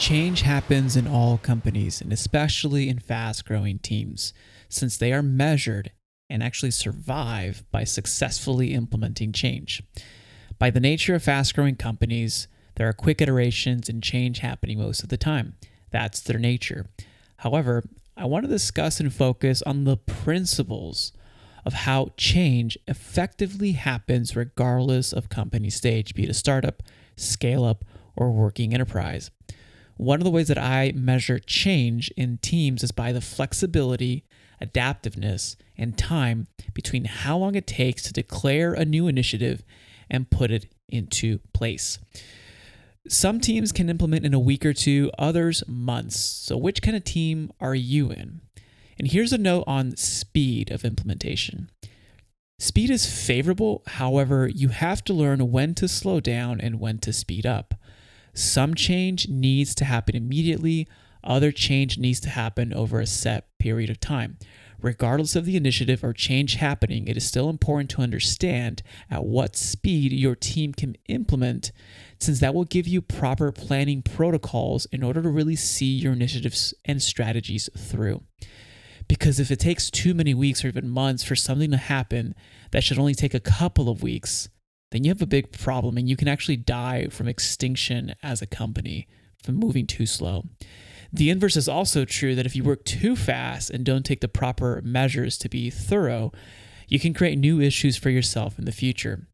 Change happens in all companies, and especially in fast-growing teams, since they are measured and actually survive by successfully implementing change. By the nature of fast-growing companies, there are quick iterations and change happening most of the time. That's their nature. However, I want to discuss and focus on the principles of how change effectively happens regardless of company stage, be it a startup, scale up, or working enterprise. One of the ways that I measure change in teams is by the flexibility, adaptiveness, and time between how long it takes to declare a new initiative and put it into place. Some teams can implement in a week or two, others months. So which kind of team are you in? And here's a note on speed of implementation. Speed is favorable, however, you have to learn when to slow down and when to speed up. Some change needs to happen immediately, other change needs to happen over a set period of time. Regardless of the initiative or change happening, it is still important to understand at what speed your team can implement, since that will give you proper planning protocols in order to really see your initiatives and strategies through. Because if it takes too many weeks or even months for something to happen that should only take a couple of weeks, then you have a big problem and you can actually die from extinction as a company from moving too slow. The inverse is also true, that if you work too fast and don't take the proper measures to be thorough, you can create new issues for yourself in the future.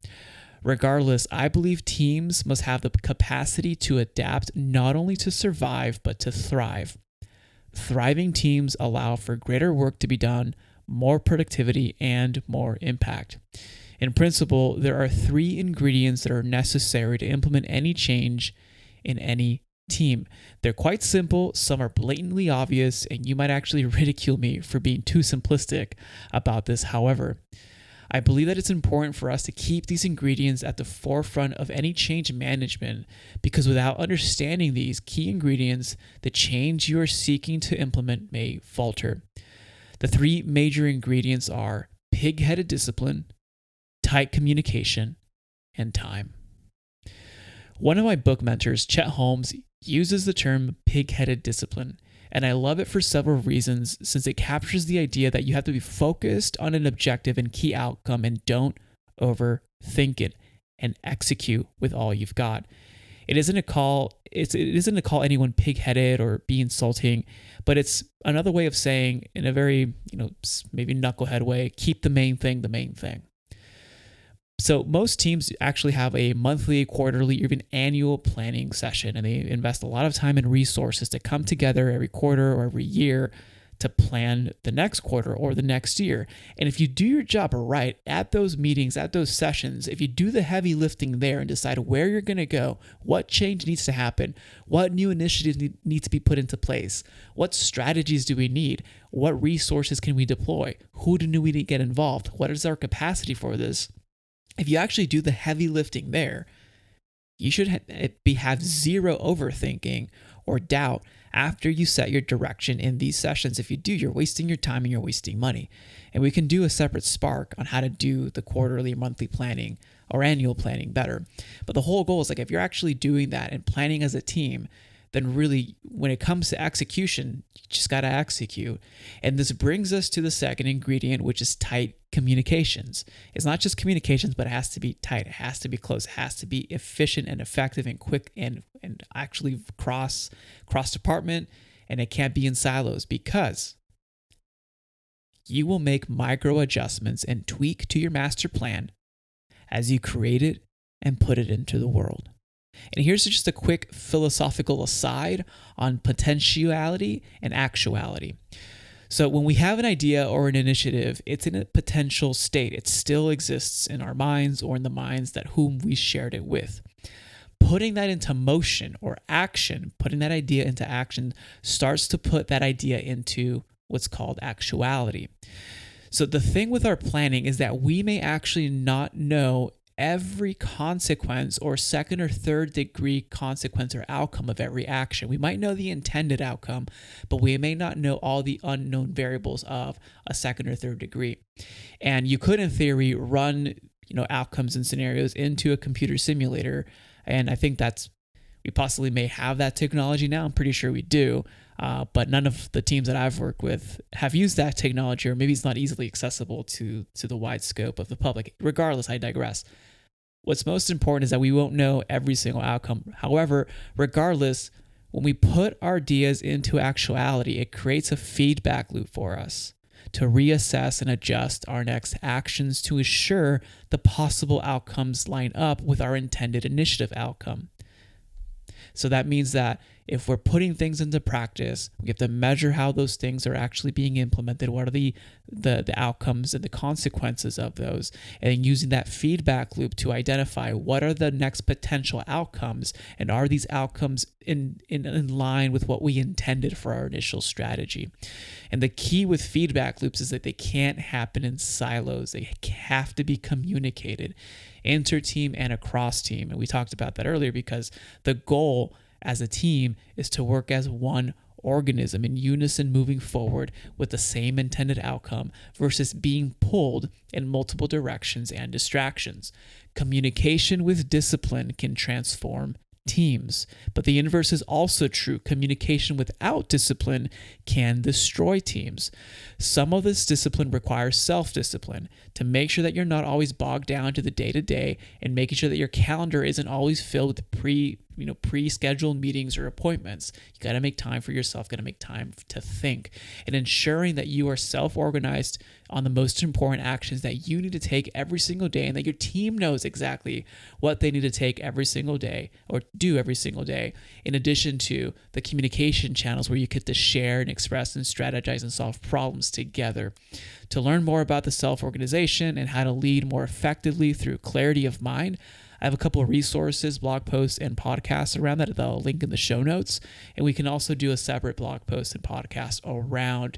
Regardless, I believe teams must have the capacity to adapt not only to survive, but to thrive. Thriving teams allow for greater work to be done, more productivity, and more impact. In principle, there are 3 ingredients that are necessary to implement any change in any team. They're quite simple, some are blatantly obvious, and you might actually ridicule me for being too simplistic about this. However, I believe that it's important for us to keep these ingredients at the forefront of any change management, because without understanding these key ingredients, the change you are seeking to implement may falter. The 3 major ingredients are pigheaded discipline, tight communication, and time. One of my book mentors, Chet Holmes, uses the term pigheaded discipline, and I love it for several reasons, since it captures the idea that you have to be focused on an objective and key outcome and don't overthink it and execute with all you've got. It isn't to call anyone pig-headed or be insulting, but it's another way of saying, in a very, maybe knucklehead way, keep the main thing the main thing. So most teams actually have a monthly, quarterly, or even annual planning session, and they invest a lot of time and resources to come together every quarter or every year to plan the next quarter or the next year. And if you do your job right at those meetings, at those sessions, if you do the heavy lifting there and decide where you're going to go, what change needs to happen, what new initiatives need to be put into place, what strategies do we need, what resources can we deploy, who do we need to get involved, what is our capacity for this? If you actually do the heavy lifting there, you should have zero overthinking or doubt after you set your direction in these sessions. If you do, you're wasting your time and you're wasting money. And we can do a separate spark on how to do the quarterly, monthly planning or annual planning better. But the whole goal is, if you're actually doing that and planning as a team, then really when it comes to execution, you just got to execute. And this brings us to the second ingredient, which is tight communications. It's not just communications, but it has to be tight. It has to be close. It has to be efficient and effective and quick and actually cross department. And it can't be in silos, because you will make micro adjustments and tweak to your master plan as you create it and put it into the world. And here's just a quick philosophical aside on potentiality and actuality. So when we have an idea or an initiative, it's in a potential state. It still exists in our minds or in the minds that whom we shared it with. Putting that into motion or action, putting that idea into action, starts to put that idea into what's called actuality. So the thing with our planning is that we may actually not know every consequence or second or third degree consequence or outcome of every action. We might know the intended outcome, but we may not know all the unknown variables of a second or third degree. And you could, in theory, run outcomes and scenarios into a computer simulator. And I think We possibly may have that technology now. I'm pretty sure we do. But none of the teams that I've worked with have used that technology, or maybe it's not easily accessible to the wide scope of the public. Regardless, I digress. What's most important is that we won't know every single outcome. However, regardless, when we put our ideas into actuality, it creates a feedback loop for us to reassess and adjust our next actions to ensure the possible outcomes line up with our intended initiative outcome. So that means that if we're putting things into practice, we have to measure how those things are actually being implemented. What are the outcomes and the consequences of those? And then using that feedback loop to identify what are the next potential outcomes, and are these outcomes in line with what we intended for our initial strategy. And the key with feedback loops is that they can't happen in silos. They have to be communicated inter-team and across team. And we talked about that earlier, because the goal as a team is to work as one organism in unison, moving forward with the same intended outcome versus being pulled in multiple directions and distractions. Communication with discipline can transform teams, but the inverse is also true. Communication without discipline can destroy teams. Some of this discipline requires self-discipline to make sure that you're not always bogged down to the day-to-day, and making sure that your calendar isn't always filled with pre-scheduled meetings or appointments. You got to make time for yourself, got to make time to think, and ensuring that you are self-organized on the most important actions that you need to take every single day, and that your team knows exactly what they need to take every single day or do every single day, in addition to the communication channels where you get to share and express and strategize and solve problems together. To learn more about the self-organization and how to lead more effectively through clarity of mind, I have a couple of resources, blog posts, and podcasts around that I'll link in the show notes. And we can also do a separate blog post and podcast around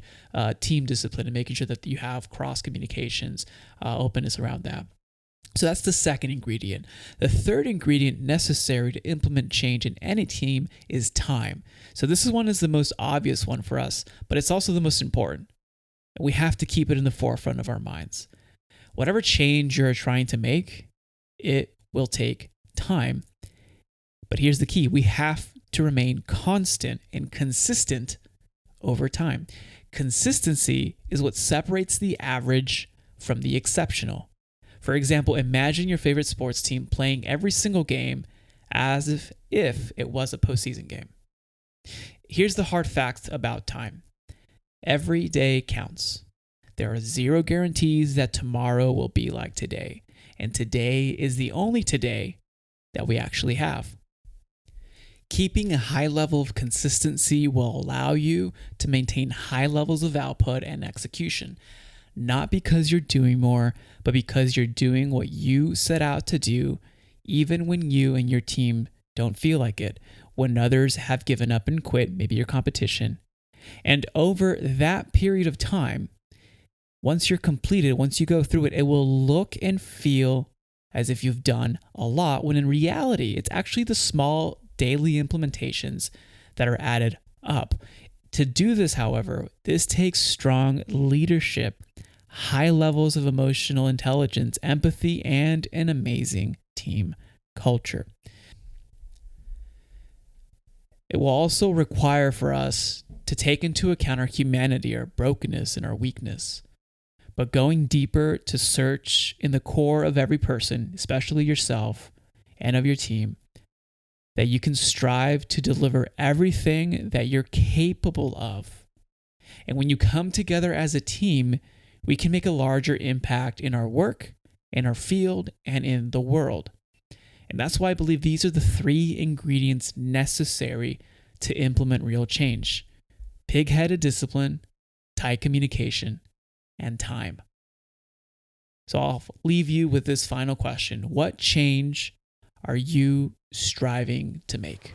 team discipline and making sure that you have cross communications, openness around that. So that's the second ingredient. The third ingredient necessary to implement change in any team is time. So this is the most obvious one for us, but it's also the most important. We have to keep it in the forefront of our minds. Whatever change you're trying to make, it will take time. But here's the key. We have to remain constant and consistent over time. Consistency is what separates the average from the exceptional. For example, imagine your favorite sports team playing every single game as if it was a postseason game. Here's the hard facts about time. Every day counts. There are zero guarantees that tomorrow will be like today. And today is the only today that we actually have. Keeping a high level of consistency will allow you to maintain high levels of output and execution, not because you're doing more, but because you're doing what you set out to do, even when you and your team don't feel like it, when others have given up and quit, maybe your competition. And over that period of time, once you're completed, once you go through it, it will look and feel as if you've done a lot, when in reality, it's actually the small daily implementations that are added up. To do this, however, this takes strong leadership, high levels of emotional intelligence, empathy, and an amazing team culture. It will also require for us to take into account our humanity, our brokenness, and our weakness. But going deeper to search in the core of every person, especially yourself and of your team, that you can strive to deliver everything that you're capable of. And when you come together as a team, we can make a larger impact in our work, in our field, and in the world. And that's why I believe these are the three ingredients necessary to implement real change: pig-headed discipline, tight communication, and time. So I'll leave you with this final question. What change are you striving to make?